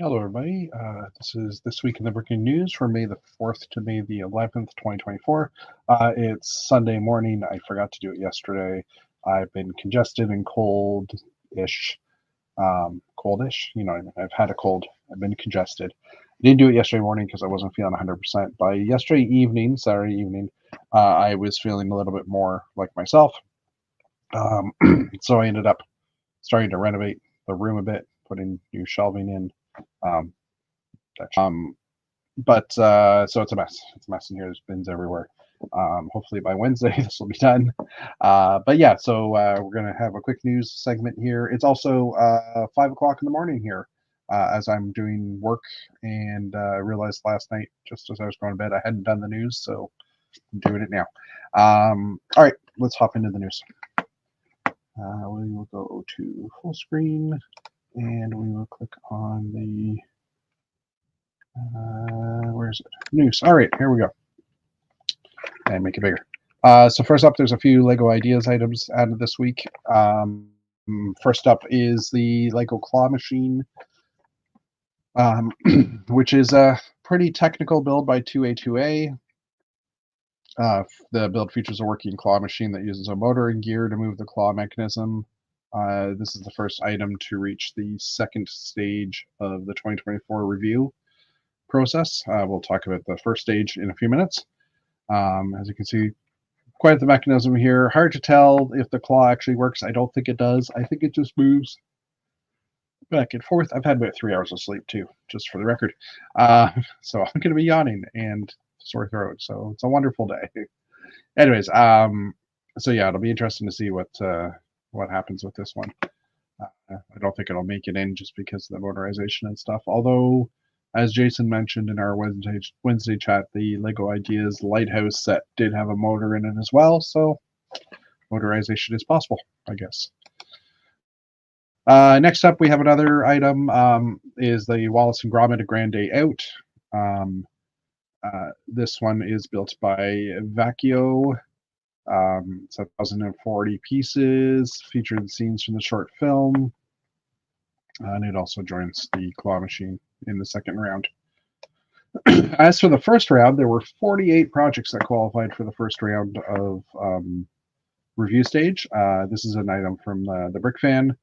Hello, everybody. This is This Week in the Breaking News for May the 4th to May the 11th, 2024. It's Sunday morning. I forgot to do it yesterday. I've been congested and cold-ish. Coldish, you know, I've had a cold. I've been congested. I didn't do it yesterday morning because I wasn't feeling 100%. By yesterday evening, Saturday evening, I was feeling a little bit more like myself. So I ended up starting to renovate the room a bit, putting new shelving in. Um, so it's a mess. It's a mess in here. There's bins everywhere. Hopefully by Wednesday this will be done. But yeah, so we're gonna have a quick news segment here. It's also 5 o'clock in the morning here as I'm doing work, and I realized last night, just as I was going to bed, I hadn't done the news, so I'm doing it now. All right, let's hop into the news. We will go to full screen, and we will click on the where is it? News. All right, here we go. And make it bigger. So first up, there's a few LEGO Ideas items added this week. First up is the LEGO Claw Machine, which is a pretty technical build by 2A2A. The build features a working claw machine that uses a motor and gear to move the claw mechanism. This is the first item to reach the second stage of the 2024 review process. We'll talk about the first stage in a few minutes. As you can see, quite the mechanism here. Hard to tell if the claw actually works. I don't think it does. I think it just moves back and forth. I've had about 3 hours of sleep too, just for the record. So I'm going to be yawning and sore throat. So it's a wonderful day. Anyways, so yeah, it'll be interesting to see what happens with this one. I don't think it'll make it in just because of the motorization and stuff. Although, as Jason mentioned in our Wednesday chat, the LEGO Ideas Lighthouse set did have a motor in it as well, so motorization is possible, I guess. Next up, we have another item, is the Wallace and Gromit A Grand Day Out. This one is built by Vacchio. It's 1,040 pieces, featured scenes from the short film, and it also joins the claw machine in the second round. As for the first round, there were 48 projects that qualified for the first round of review stage. This is an item from the BrickFan.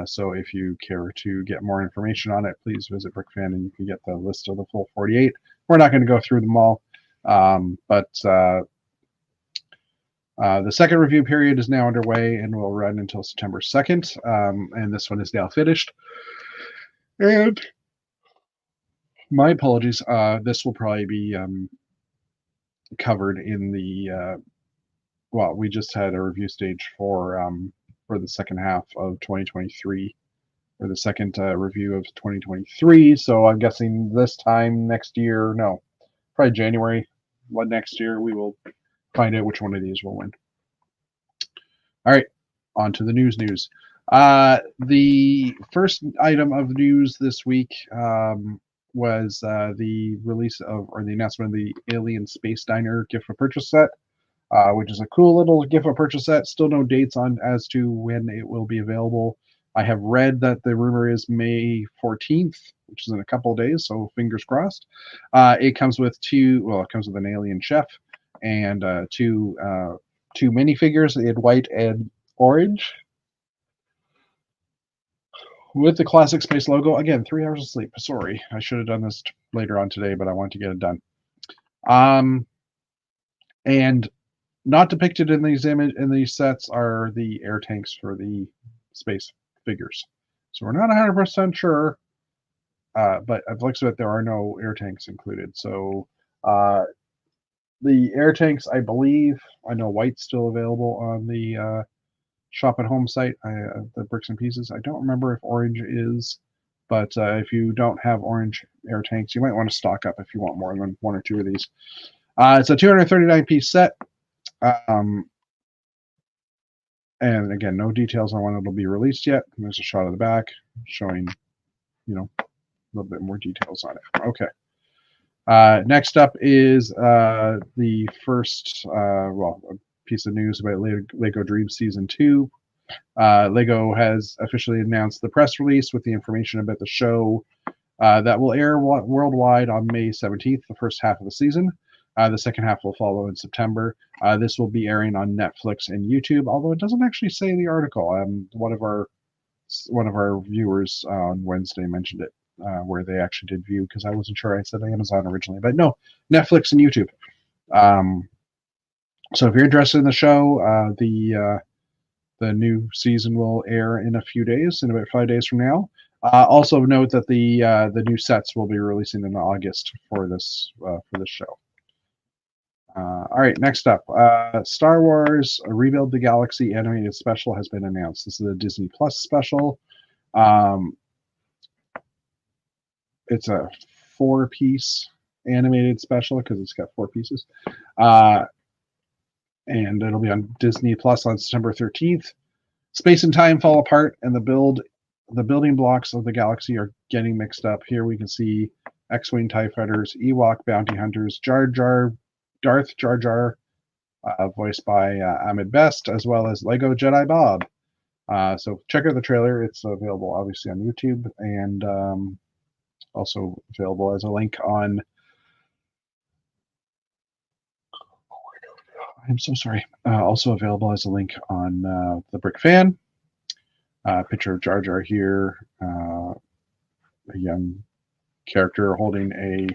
So if you care to get more information on it, please visit BrickFan and you can get the list of the full 48. We're not going to go through them all, but the second review period is now underway and will run until September 2nd, and this one is now finished. And my apologies, this will probably be covered in the, well, we just had a review stage for the second half of 2023, or the second review of 2023, so I'm guessing this time next year, no, probably January, next year, we will find out which one of these will win. All right, on to the news. The first item of news this week was the release of, or the announcement of the Alien Space Diner gift for purchase set, which is a cool little gift for purchase set. Still no dates on as to when it will be available. I have read that the rumor is May 14th, which is in a couple of days, so fingers crossed. It comes with it comes with an alien chef and two minifigures in white and orange with the classic space logo. Again, 3 hours of sleep. Sorry, I should have done this later on today, but I wanted to get it done. And not depicted in these sets are the air tanks for the space figures. So we're not 100% sure, but it looks like there are no air tanks included. So the air tanks, I believe, I know white's still available on the Shop at Home site, the Bricks and Pieces. I don't remember if orange is, but if you don't have orange air tanks, you might want to stock up if you want more than one or two of these. It's a 239 piece set. And again, no details on when it'll be released yet. There's a shot of the back showing, a little bit more details on it. Okay. Next up is the first, a piece of news about LEGO Dreams Season 2. LEGO has officially announced the press release with the information about the show. That will air worldwide on May 17th, the first half of the season. The second half will follow in September. This will be airing on Netflix and YouTube, although it doesn't actually say in the article. One of our viewers on Wednesday mentioned it, where they actually did view, because I wasn't sure. I said Amazon originally, but no, Netflix and YouTube. So if you're interested in the show, the new season will air in a few days, in about 5 days from now. Also note that the new sets will be releasing in August for this show. All right, next up, Star Wars Rebuild the Galaxy animated special has been announced. This is a Disney Plus special. It's a 4-piece animated special because it's got 4 pieces. And it'll be on Disney Plus on September 13th. Space and time fall apart, and the building blocks of the galaxy are getting mixed up. Here we can see X-Wing TIE fighters, Ewok bounty hunters, Darth Jar Jar, voiced by Ahmed Best, as well as Lego Jedi Bob. So check out the trailer. It's available obviously on YouTube, and also available as a link on. I'm so sorry. Also available as a link on the Brick Fan. Picture of Jar Jar here, a young character holding a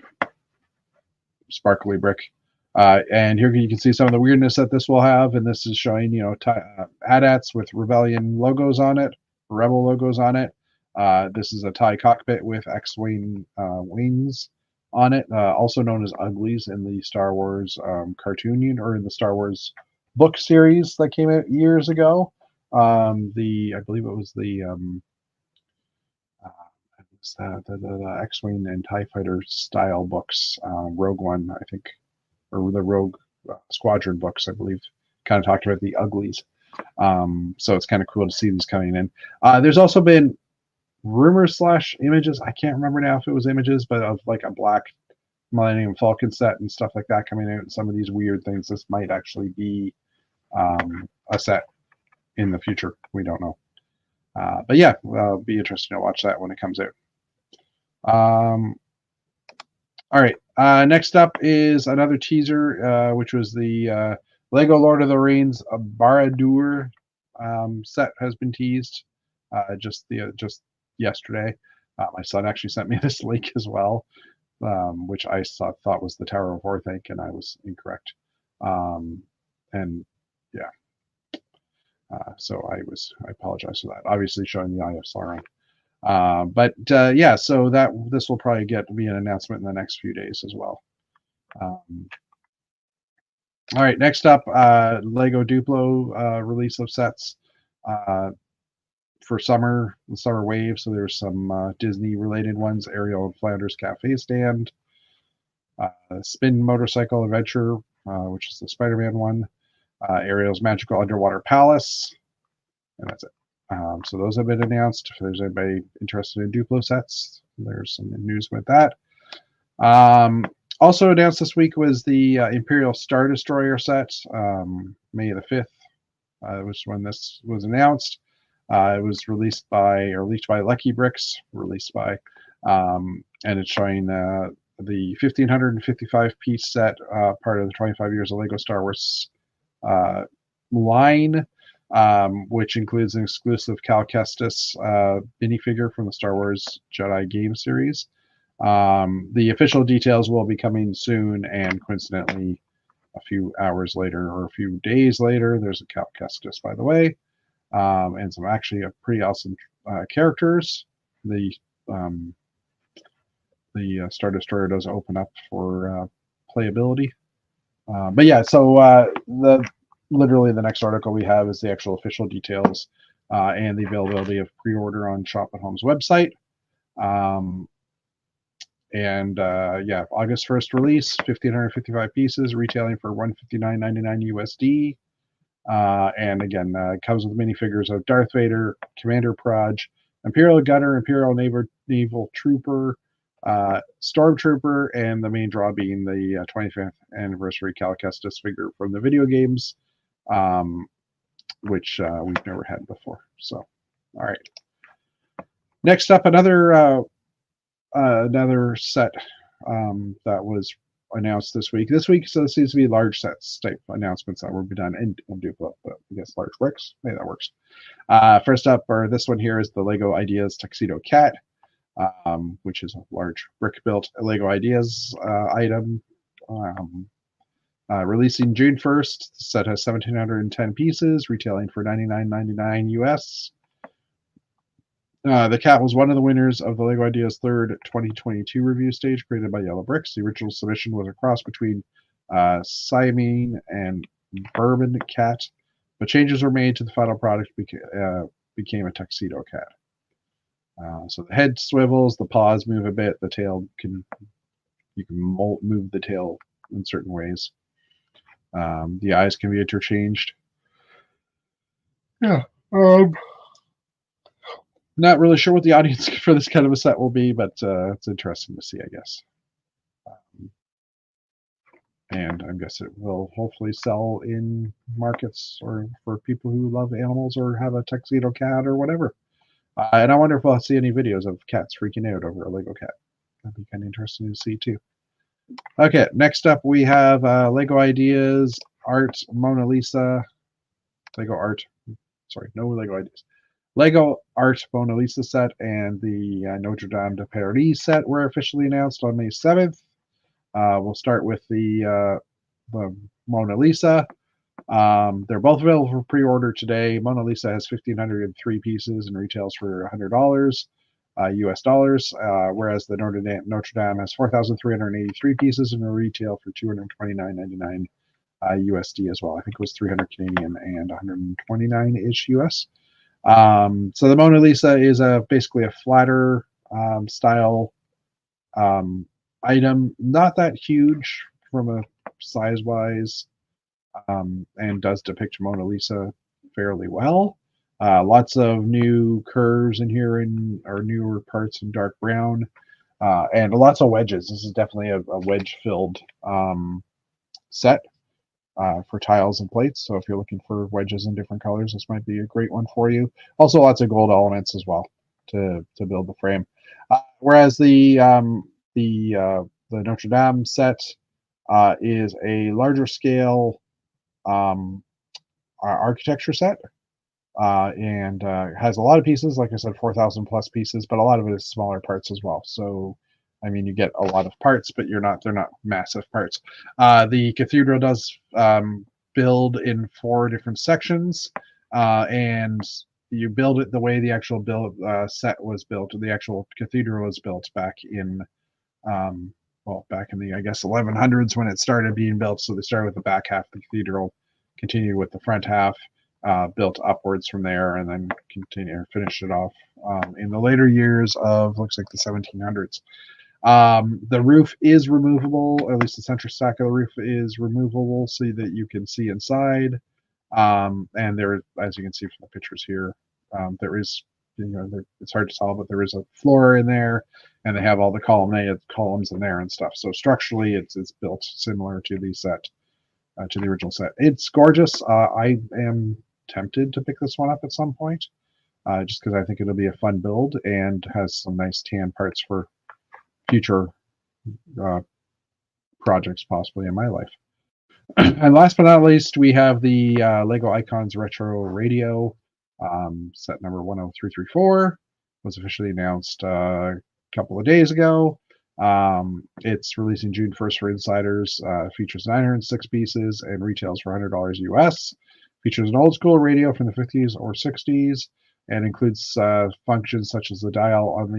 sparkly brick. And here you can see some of the weirdness that this will have, and this is showing, AT-ATs with Rebellion logos on it, Rebel logos on it. This is a TIE cockpit with X-Wing wings on it, also known as Uglies in the Star Wars cartoon, or in the Star Wars book series that came out years ago. I believe it was the X-Wing and TIE Fighter style books, Rogue One, I think, or the Rogue Squadron books, I believe, kind of talked about the Uglies. So it's kind of cool to see these coming in. There's also been rumors / images, I can't remember now if it was images, but of like a black Millennium Falcon set and stuff like that coming out, and some of these weird things. This might actually be a set in the future. We don't know. But yeah, it'll be interesting to watch that when it comes out. All right, next up is another teaser, which was the Lego Lord of the Rings Barad-dûr set has been teased just yesterday. My son actually sent me this link as well, which I thought was the Tower of Orthanc, and I was incorrect. And yeah, so I apologize for that. Obviously showing the Eye of Sauron. But yeah, so this will probably be an announcement in the next few days as well. All right, next up, Lego Duplo release of sets for the summer wave. So there's some Disney related ones: Ariel and Flanders Cafe Stand, Spin Motorcycle Adventure, which is the Spider-Man one, Ariel's Magical Underwater Palace, and that's it. So those have been announced. If there's anybody interested in Duplo sets, there's some news with that. Also announced this week was the Imperial Star Destroyer set, May the 5th, was when this was announced. It was leaked by Lucky Bricks, and it's showing the 1,555 piece set, part of the 25 years of Lego Star Wars line, which includes an exclusive Cal Kestis minifigure from the Star Wars Jedi game series. The official details will be coming soon, and coincidentally, a few hours later or a few days later, there's a Cal Kestis, by the way, and some actually pretty awesome characters. The Star Destroyer does open up for playability. But yeah, so literally the next article we have is the actual official details and the availability of pre-order on Shop at Home's website. Yeah, August 1st release, 1,555 pieces, retailing for $159.99 USD. And again, it comes with minifigures of Darth Vader, Commander Proj, Imperial Gunner, Imperial Naval Trooper, Stormtrooper, and the main draw being the 25th anniversary Cal Kestis figure from the video games, which we've never had before. So, all right. Next up, another another set that was announced this week. This week, so this seems to be large sets type announcements that will be done in Duplo, but I guess large bricks. Maybe that works. First up, or this one here is the Lego Ideas Tuxedo Cat, which is a large brick-built Lego Ideas item. Releasing June 1st, the set has 1,710 pieces, retailing for $99.99 US. The cat was one of the winners of the LEGO Ideas third 2022 review stage created by Yellow Bricks. The original submission was a cross between Siamese and Bourbon cat, but changes were made to the final product became a tuxedo cat. So the head swivels, the paws move a bit, the tail you can move the tail in certain ways. The eyes can be interchanged. Yeah. Not really sure what the audience for this kind of a set will be, but it's interesting to see, I guess. And I guess it will hopefully sell in markets or for people who love animals or have a tuxedo cat or whatever. And I wonder if we'll see any videos of cats freaking out over a Lego cat. That'd be kind of interesting to see too. Okay, next up we have Lego Ideas Art Mona Lisa. Lego Art. Sorry, no Lego Ideas. Lego Art Mona Lisa set and the Notre Dame de Paris set were officially announced on May 7th. We'll start with the Mona Lisa. They're both available for pre-order today. Mona Lisa has 1,503 pieces and retails for $100 US dollars, whereas the Notre Dame has 4,383 pieces and a retail for $229.99 USD as well. I think it was 300 Canadian and 129-ish US. So the Mona Lisa is basically a flatter style item, not that huge from a size-wise, and does depict Mona Lisa fairly well. Lots of new curves in here or newer parts in dark brown, and lots of wedges. This is definitely a wedge-filled set. For tiles and plates. So if you're looking for wedges in different colors, this might be a great one for you. Also, lots of gold elements as well to build the frame. Whereas the Notre Dame set is a larger scale architecture set and has a lot of pieces. Like I said, 4,000 plus pieces, but a lot of it is smaller parts as well. So I mean, you get a lot of parts, but they're not massive parts. The cathedral does build in 4 different sections, and you build it the way the actual set was built. The actual cathedral was built back in, back in the, I guess, 1100s when it started being built. So they started with the back half of the cathedral, continued with the front half, built upwards from there, and then finished it off in the later years of, looks like the 1700s. The roof is removable, or at least the center stack of the roof is removable so that you can see inside. And there, as you can see from the pictures here, there is, it's hard to tell, but there is a floor in there, and they have all the columns in there and stuff. So structurally, it's built similar to the set, to the original set. It's gorgeous. I am tempted to pick this one up at some point, just because I think it'll be a fun build and has some nice tan parts for future projects possibly in my life. And last but not least, we have the Lego Icons Retro Radio set number 10334. Was officially announced a couple of days ago. It's releasing June 1st for insiders. Features 906 pieces and retails for $100 US. Features an old school radio from the 50s or 60s and includes functions such as the dial on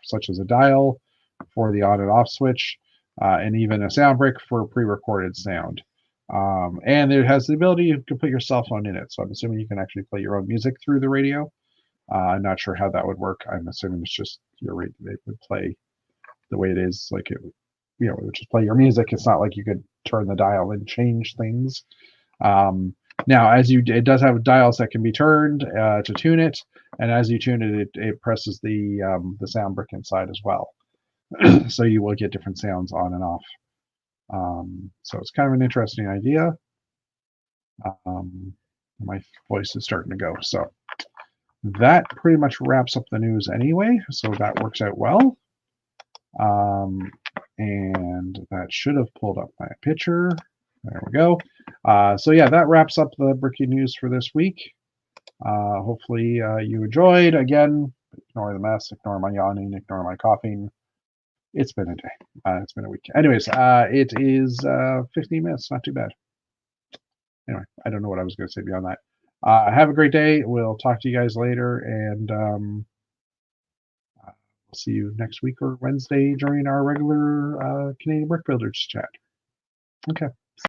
such as a dial for the on and off switch, and even a sound brick for pre-recorded sound. And it has the ability, you can put your cell phone in it. So I'm assuming you can actually play your own music through the radio. I'm not sure how that would work. I'm assuming it's just your radio. They would play the way it is, like it would, it would just play your music. It's not like you could turn the dial and change things. Now, it does have dials that can be turned to tune it, and as you tune it, it presses the sound brick inside as well. So you will get different sounds on and off. So it's kind of an interesting idea. My voice is starting to go. So that pretty much wraps up the news anyway, so that works out well. And that should have pulled up my picture. There we go. So yeah, that wraps up the breaking news for this week. Hopefully you enjoyed. Again, ignore the mess, ignore my yawning, ignore my coughing. It's been a day. It's been a week. Anyways, it is 15 minutes. Not too bad. Anyway, I don't know what I was going to say beyond that. Have a great day. We'll talk to you guys later, and we'll see you next week or Wednesday during our regular Canadian Brick Builders chat. Okay.